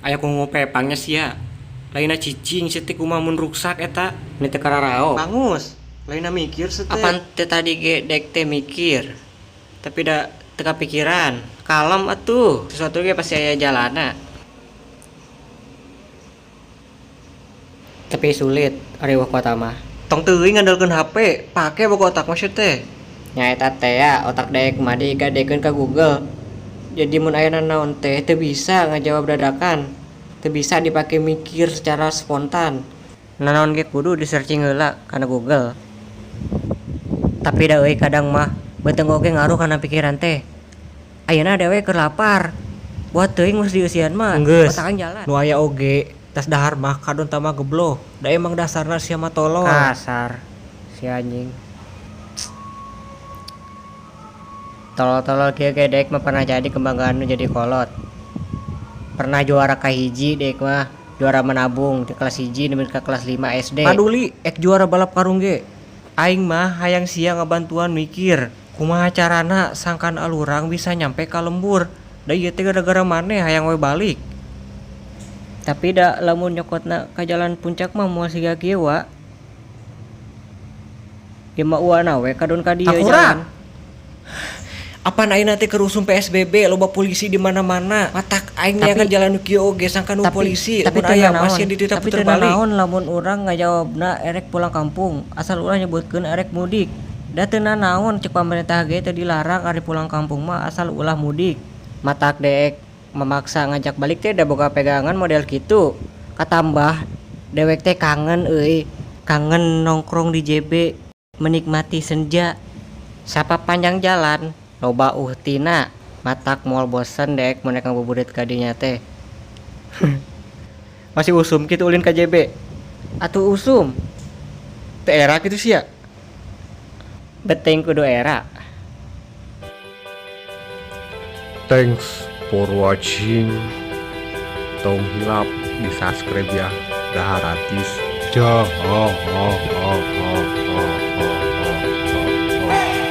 Aya ku ngopepangnya sia. Laina cicing setik kumaha mun ruksak eta. Ini teu kararao. Bangus. Lainna mikir teh. Apaan teh tadi ge dek teh mikir. Tapi da teu kapikiran. Kalem atuh. Sesuatu ge pasti aya jalana. Tapi sulit ari wah kota mah. Tong teuing ngandalkeun HP, pake boga otak mah teh. Nya eta teh ya otak dek mah digadekeun ka Google. Jadi mun aya naon teh teu bisa ngajawab dadakan. Teu bisa dipake mikir secara spontan. Nanaon ge kudu di searching heula kana Google. Tapi da euy kadang mah beuteung oge ngaruh kana pikiran teh. Ayeuna adewe keur lapar. Buat teuing geus dieusian mah otakan jalan. Nu aya oge tas dahar mah kadon tama gebloh. Da emang dasarna sia mah tolol. Kasar si anjing. Tolol-tolol kieu ge dek mah pernah jadi kebanggaan nu jadi kolot. Pernah juara kahiji dek mah juara menabung di kelas 1 nepi ka kelas 5 SD. Paduli ek juara balap karung ge. Aing mah hayang sia ngabantuan mikir. Kumaha carana sangkan alurang bisa nyampe ka lembur. Da ieu teh gara-gara maneh hayang we balik. Tapi da lamun nyokotna ka jalan puncak mah moal siga kieu wa. Ieu mah uana we kadon ka dieu jalan. Apaan ayeuna teh keur usum PSBB loba polisi di mana-mana. Matak aing kan jalan kieu oge sangkan nu polisi. Tapi Lamun aya pasien di dieu puter balik. naon lamun urang ngajawabna erek pulang kampung, asal ulah nyebutkeun erek mudik. Da teu naon cek pamarentah ge teu dilarang ari pulang kampung mah asal ulah mudik. Matak deek memaksa ngajak balik teh da boga pegangan model kitu. Katambah dewek teh kangen euy, kangen nongkrong di JB, menikmati senja. Sapa panjang jalan loba uhtina, matak moal bosen dek mun rek ngabuburit ka dinya teh. Masih usum kitu ulin ka JB. Atuh usum, Teu era kitu sia. beteng kudu era. Thanks for watching. Tong hilap di subscribe ya. Gratis. Dah.